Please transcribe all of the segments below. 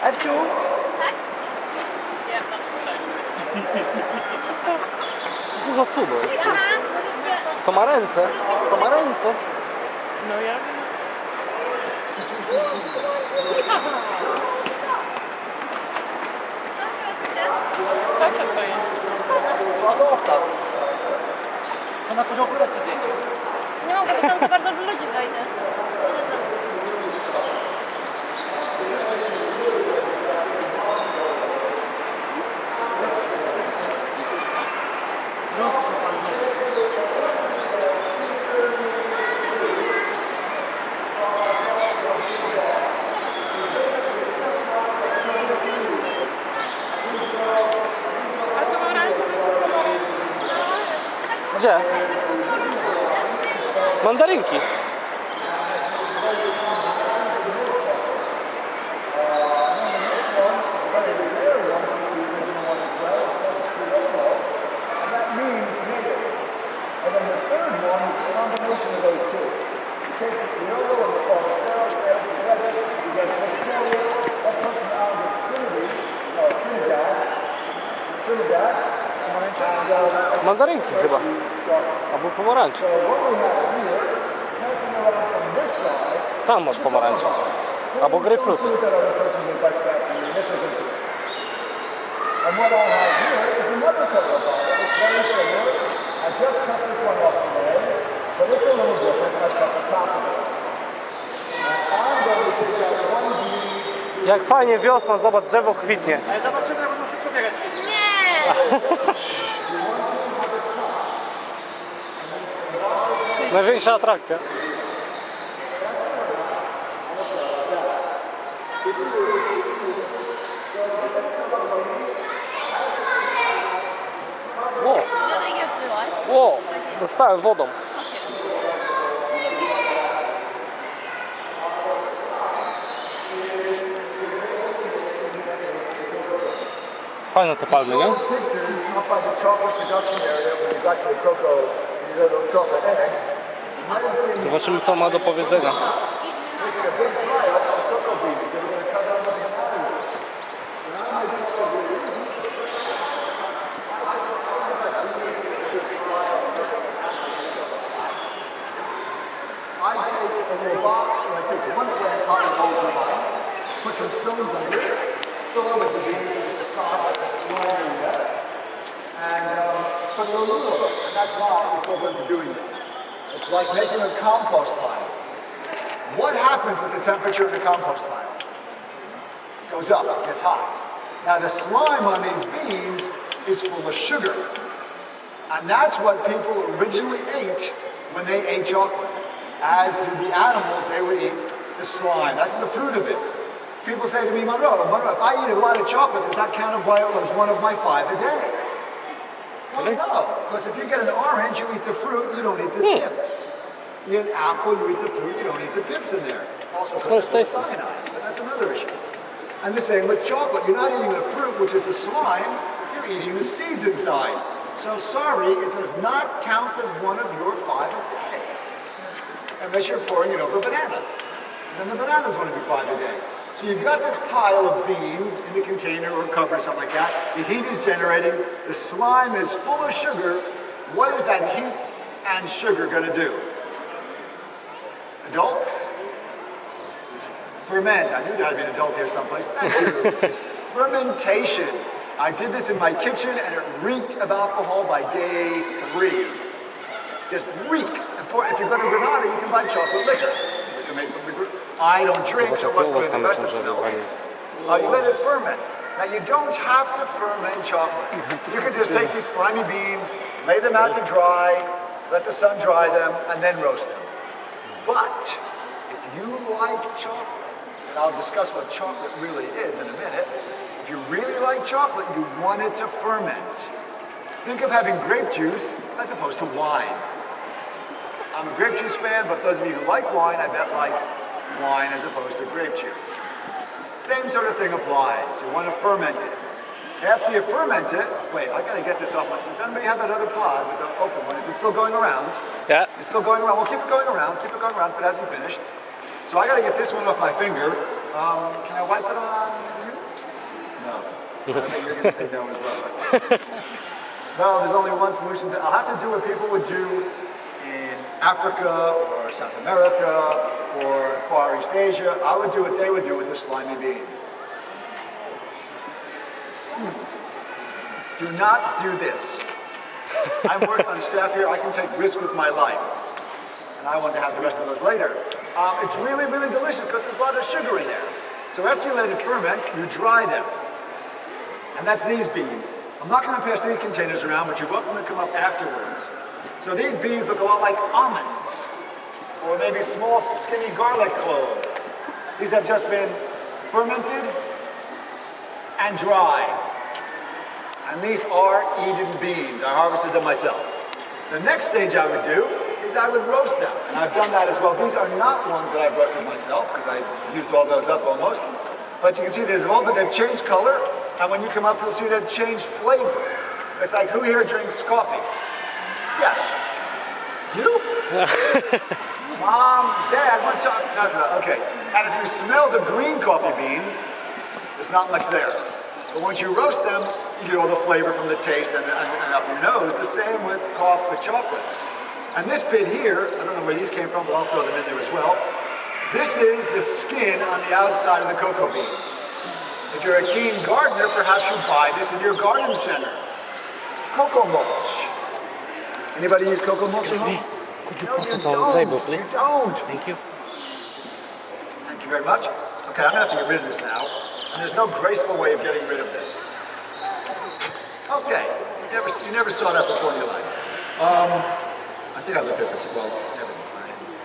Ewciu? Co to za cudo jest? Aha, możesz się... To ma ręce. To ma ręce. No ja wiem. Co przyniosłyście? Ciocia co je? To jest koza. A to owca. To na koziołku też chce zdjęcie. Nie mogę, bo tam za bardzo w ludzi wejdę. Siedzę. A to pomarańczowe ze sobą. Gdzie? Mandarynki. Mandarynki chyba. Albo pomarańcze. Tam masz pomarańcze. Albo grejpfruty. And what I have here is another cover bottle. It's very similar. I just cut this one off today, but it's a little different. I cut the top of it. Now I'm going to take out one bead. Jak fajnie wiosna, zobacz, drzewo kwitnie. Ale zobaczymy, jak będą szybko biegać wszyscy. Nie! Największa atrakcja. Ło, Jak byłaś? ło, dostałem wodą. Fajne te palmy, nie? Pictures up by the chocolate production area when you got your cocoa, these are those chocolate eggs. Zobaczymy, co ma do powiedzenia. Making a big pile of cocoa beans. They were going to cut out the bananas. I take a little box and I take one plant, cotton balls in mine, put some stones under it, fill it with the beans and it's a soft slime in there, and put a little lid over it. And that's my equivalent to doing this. It's like making a compost pile. What happens with the temperature in the compost pile? It goes up, it gets hot. Now the slime on these beans is full of sugar. And that's what people originally ate when they ate chocolate. As do the animals, they would eat the slime. That's the fruit of it. People say to me, Monroe, if I eat a lot of chocolate, does that count as one of my 5 a day? Well, no, because if you get an orange, you eat the fruit, you don't eat the pips. You get an apple, you eat the fruit, you don't eat the pips in there. Also, Smells because tasty. of cyanide, but that's another issue. And the same with chocolate. You're not eating the fruit, which is the slime, you're eating the seeds inside. So sorry, it does not count as one of your 5 a day. Unless you're pouring it over a banana. And then the banana's one of your 5 a day. So you've got this pile of beans in the container or cover or something like that. The heat is generating. The slime is full of sugar. What is that heat and sugar going to do? Adults? Ferment. I knew there had to be an adult here someplace. Thank you. Fermentation. I did this in my kitchen and it reeked of alcohol by day 3. Just reeks. If you go to Granada, you can buy chocolate liquor. You can make from the I don't drink, so what's doing the rest of smells? You let it ferment. Now you don't have to ferment chocolate. You can just take these slimy beans, lay them out to dry, let the sun dry them, and then roast them. But if you like chocolate, and I'll discuss what chocolate really is in a minute, if you really like chocolate, you want it to ferment. Think of having grape juice as opposed to wine. I'm a grape juice fan, but those of you who like wine, I bet like wine as opposed to grape juice. Same sort of thing applies. You want to ferment it. After you ferment it, wait, I gotta get this off. Does anybody have that other pod with the open one? Is it still going around? Yeah. It's still going around. Well, keep it going around. Keep it going around if it hasn't finished. So I gotta get this one off my finger. Can I wipe it on you? No. I think you're going to say no as well. No, there's only one solution. I'll have to do what people would do in Africa or South America or Far East Asia. I would do what they would do with the slimy bean. Do not do this. I'm working on staff here. I can take risks with my life. And I want to have the rest of those later. It's really, really delicious because there's a lot of sugar in there. So after you let it ferment, you dry them. And that's these beans. I'm not going to pass these containers around, but you're welcome to come up afterwards. So these beans look a lot like almonds, or maybe small, skinny garlic cloves. These have just been fermented and dried. And these are Eden beans. I harvested them myself. The next stage I would do is I would roast them. And I've done that as well. These are not ones that I've roasted myself, because I used all those up almost. But you can see there's all, but they've changed color. And when you come up, you'll see they've changed flavor. It's like, who here drinks coffee? Yes. You? Mom, Dad, we're talking about, okay. And if you smell the green coffee beans, there's not much there. But once you roast them, you get all the flavor from the taste and up your nose. The same with coffee, with chocolate. And this bit here, I don't know where these came from, but I'll throw them in there as well. This is the skin on the outside of the cocoa beans. If you're a keen gardener, perhaps you buy this in your garden center. Cocoa mulch. Anybody use cocoa mulch at home? Could you No, pass you it on the don't. table, please? You don't. Thank you. Thank you very much. Okay, I'm gonna have to get rid of this now. And there's no graceful way of getting rid of this. Okay, you never saw that before in your lives. I think I looked at it, well, never mind.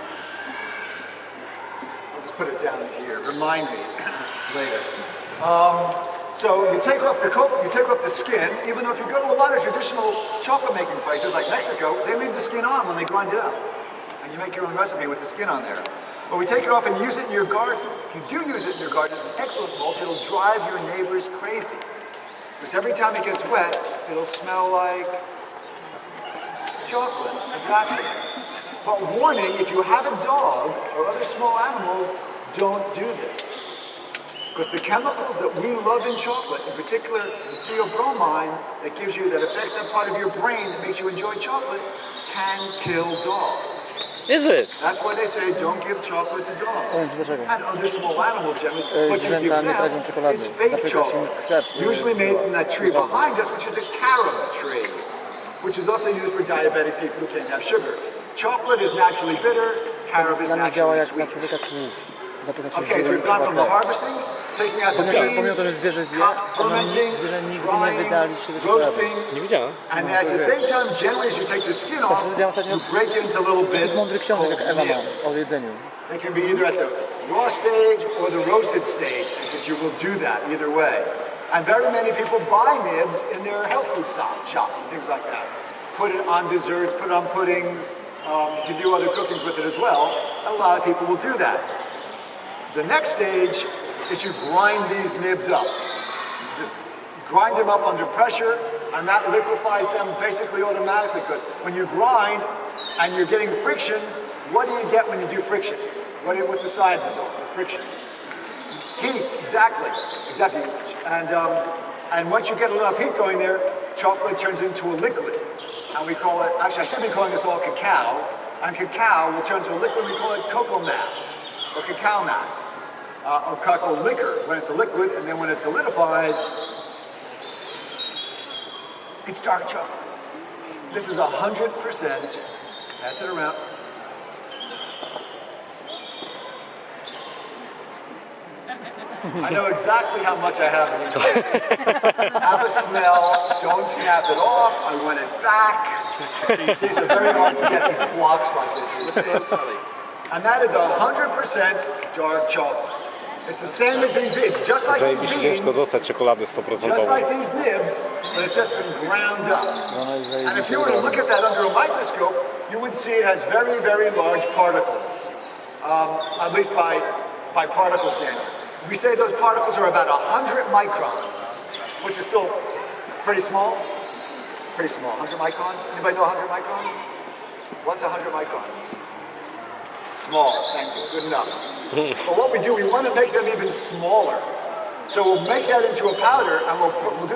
I'll just put it down here, remind me later. So you take off the skin, even though if you go to a lot of traditional chocolate making places like Mexico, they leave the skin on when they grind it up. And you make your own recipe with the skin on there. But we take it off and use it in your garden. If you do use it in your garden, it's an excellent mulch. It'll drive your neighbors crazy. Because every time it gets wet, it'll smell like chocolate, exactly. But warning, if you have a dog or other small animals, don't do this. Because the chemicals that we love in chocolate, in particular the theobromine that affects that part of your brain that makes you enjoy chocolate, can kill dogs. Is it? That's why they say don't give chocolate to dogs. And other small animals generally. What you give them is fake chocolate. Usually made from that tree behind us, which is a carob tree, which is also used for diabetic people who can't have sugar. Chocolate is naturally bitter, carob is naturally sweet. Okay, so we've gone from the harvesting, taking out the beans, fermenting, drying, roasting, and at the same time, generally as you take the skin off, you break it into little bits called nibs. They can be either at the raw stage or the roasted stage, but you will do that either way. And very many people buy nibs in their health food shops and things like that. Put it on desserts, put it on puddings, you can do other cookings with it as well, and a lot of people will do that. The next stage is you grind these nibs up. You just grind them up under pressure, and that liquefies them basically automatically, because when you grind and you're getting friction, what do you get when you do friction? What's the side result of friction? Heat, exactly. And once you get enough heat going there, chocolate turns into a liquid. And we call it, actually I should be calling this all cacao, and cacao will turn to a liquid, we call it cocoa mass. Or cacao mass, or cacao liquor when it's a liquid, and then when it solidifies, it's dark chocolate. This is 100%, pass it around. I know exactly how much I have in each one. Have a smell, don't snap it off, I want it back. These are very hard to get, these blocks like this. And that is 100% dark chocolate. It's the same as these beans, just like these Zajebiście beans, ciężko dostać czekoladę just 100%. like these nibs, but it's just been ground up. And if you were to look at that under a microscope, you would see it has very, very large particles, at least by particle standard. We say those particles are about 100 microns, which is still pretty small. Pretty small, 100 microns? Anybody know 100 microns? What's 100 microns? Small, thank you, good enough. But what we do, we want to make them even smaller. So we'll make that into a powder and we'll do